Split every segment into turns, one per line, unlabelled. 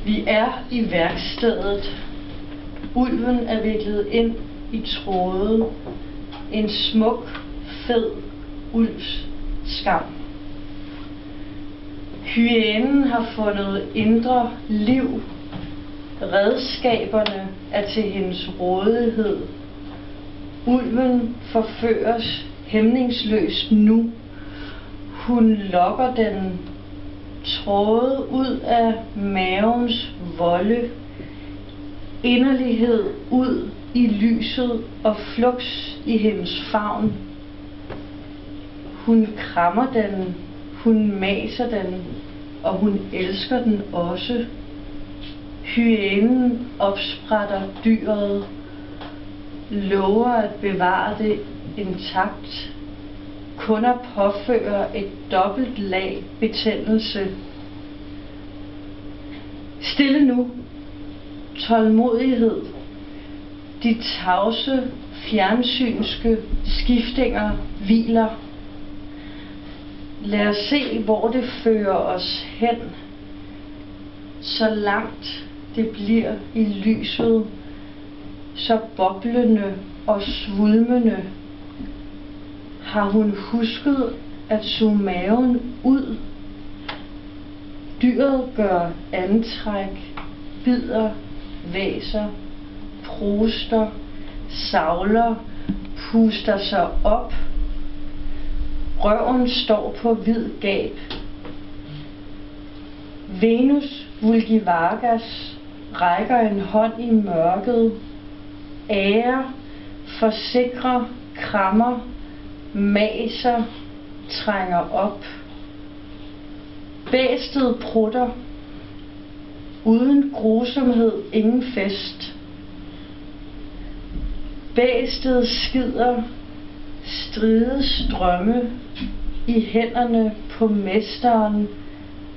Vi er i værkstedet. Ulven er viklet ind i tråde. En smuk, fed ulvs skam. Hyænen har fundet indre liv. Redskaberne er til hendes rådighed. Ulven forføres hæmningsløst nu. Hun lokker den tråde ud af mavens volde. Inderlighed ud i lyset og fluks i hendes favn. Hun krammer den, hun maser den, og hun elsker den også. Hyænen opsprætter dyret, lover at bevare det intakt, kun at påføre et dobbelt lag betændelse. Stille nu, tålmodighed, de tavse, fjernsynske skiftinger hviler. Lad os se, hvor det fører os hen, så langt det bliver i lyset, så boblende og svulmende. Har hun husket at suge maven ud? Dyret gør antræk, bider, væser, pruster, savler, puster sig op. Røven står på vid gab. Venus vulgivagas rækker en hånd i mørket. Ære, forsikrer, krammer, maser, trænger op. Bæstet prutter. Uden grusomhed ingen fest. Bæstet skider, stride strømme i hænderne på mesteren,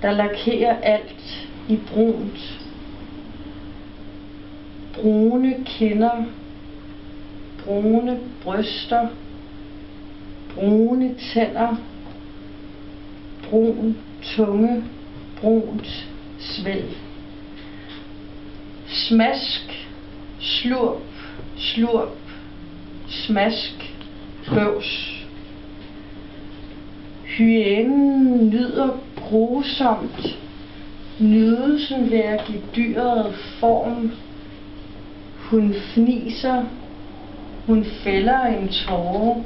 der lakerer alt i brunt. Brune kinder, brune bryster, brune tænder, brun tunge, brunt svælg. Smask, slurp, slurp, smask, bøvs. Hyænen nyder grusomt nydelsen ved at give dyret form. Hun fniser, hun fælder en tåre,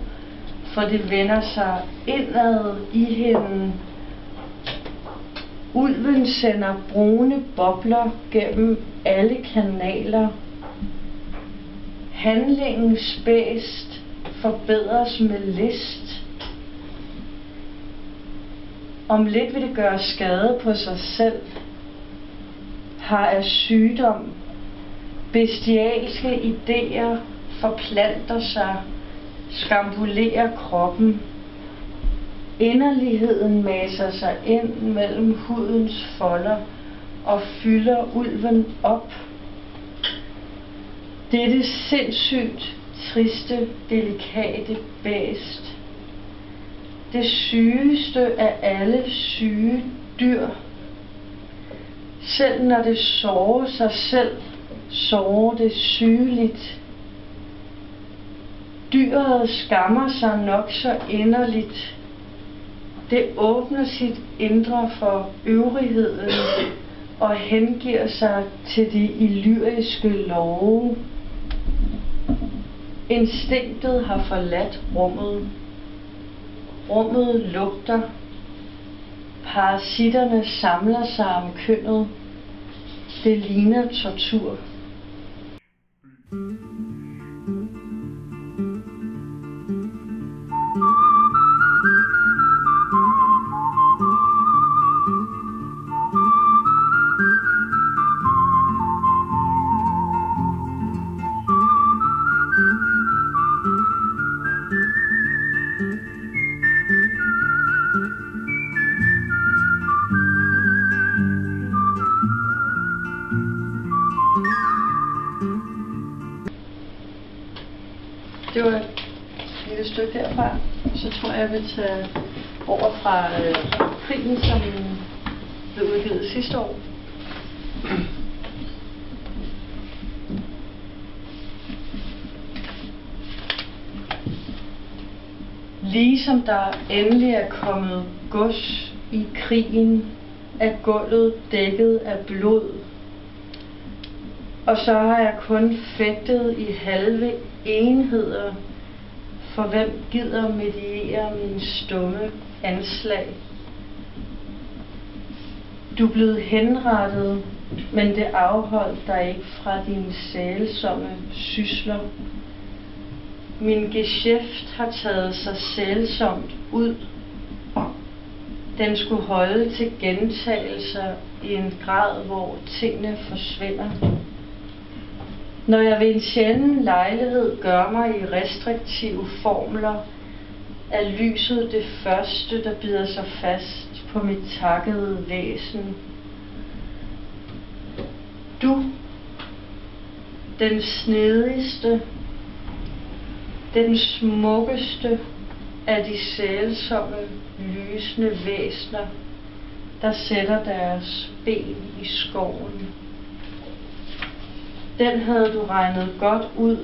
for det vender sig indad i hende. Ulven sender brune bobler gennem alle kanaler. Handlingen spæst forbedres med list. Om lidt vil det gøre skade på sig selv. Har af sygdom. Bestialske idéer forplanter sig, skambulerer kroppen. Inderligheden maser sig ind mellem hudens folder og fylder ulven op. Dette sindssygt, triste, delikate bæst. Det sygeste af alle syge dyr. Selv når det sårer sig selv, sårer det sygeligt. Dyret skammer sig nok så inderligt. Det åbner sit indre for øvrigheden og hengiver sig til de illyriske love. Instinktet har forladt rummet. Rummet lugter. Parasitterne samler sig om kønnet. Det ligner tortur. Det var et lille stykke derfra. Så tror jeg vil tage over fra krigen, som blev udgivet sidste år. Ligesom der endelig er kommet gods i krigen, er gulvet dækket af blod. Og så har jeg kun fægtet i halve enheder, for hvem gider mediere min stumme anslag. Du er blevet henrettet, men det afholdt dig ikke fra dine sælsomme sysler. Min geschæft har taget sig sælsomt ud. Den skulle holde til gentagelser i en grad, hvor tingene forsvinder. Når jeg ved en sjælden lejlighed gør mig i restriktive formler, er lyset det første, der bider sig fast på mit takkede væsen. Du, den snedigste, den smukkeste af de sælsomme, lysende væsner, der sætter deres ben i skoven. Den havde du regnet godt ud,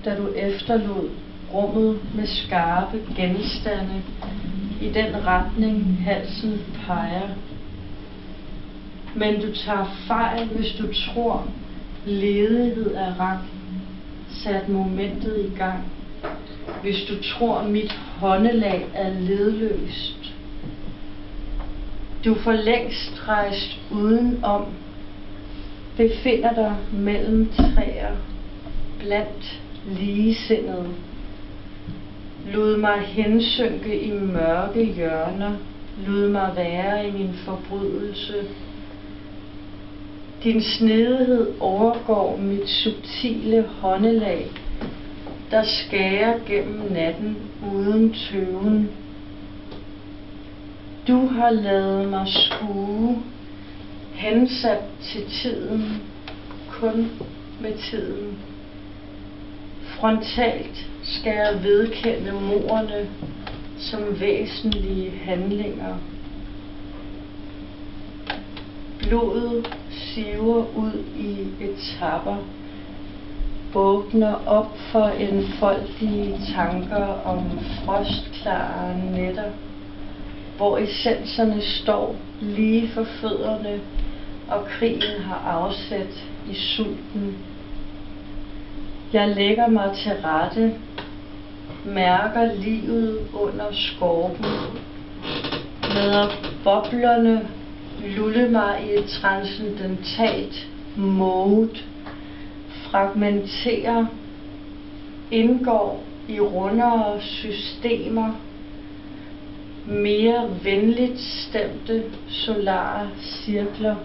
da du efterlod rummet med skarpe genstande i den retning halsen peger. Men du tager fejl, hvis du tror, ledighed er ret, sat momentet i gang. Hvis du tror, mit håndelag er ledløst. Du for længst rejst udenom, befinder dig mellem træer, blandt ligesindede. Lod mig hensynke i mørke hjørner, lod mig være i min forbrydelse. Din snedighed overgår mit subtile håndelag, der skærer gennem natten uden tøven. Du har ladet mig skue, hensat til tiden, kun med tiden. Frontalt skal jeg vedkende mordene som væsentlige handlinger. Blodet siver ud i etapper, åbner op for enfoldige tanker om frostklare nætter, hvor essenserne står lige for fødderne, og krigen har afsæt i sulten. Jeg lægger mig til rette, mærker livet under skorpen, lader boblerne lulle mig i et transcendentalt mode, fragmenterer, indgår i rundere systemer, mere venligt stemte solare cirkler.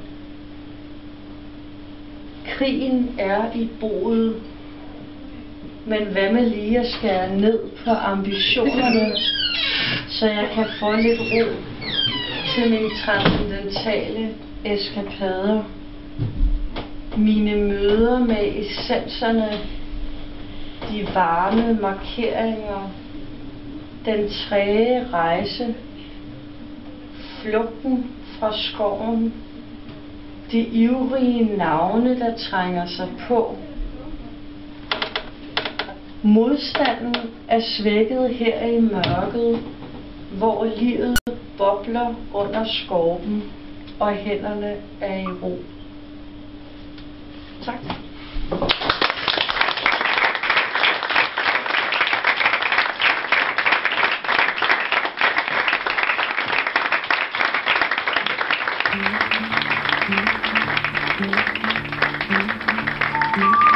Krigen er i boet, men hvad med lige at skære ned på ambitionerne, så jeg kan få lidt ro til mine transcendentale eskapader. Mine møder med essenserne, de varme markeringer, den træge rejse, flugten fra skoven, de ivrige navne, der trænger sig på. Modstanden er svækket her i mørket, hvor livet bobler under skorpen, og hænderne er i ro. Tak.
Mm-hmm.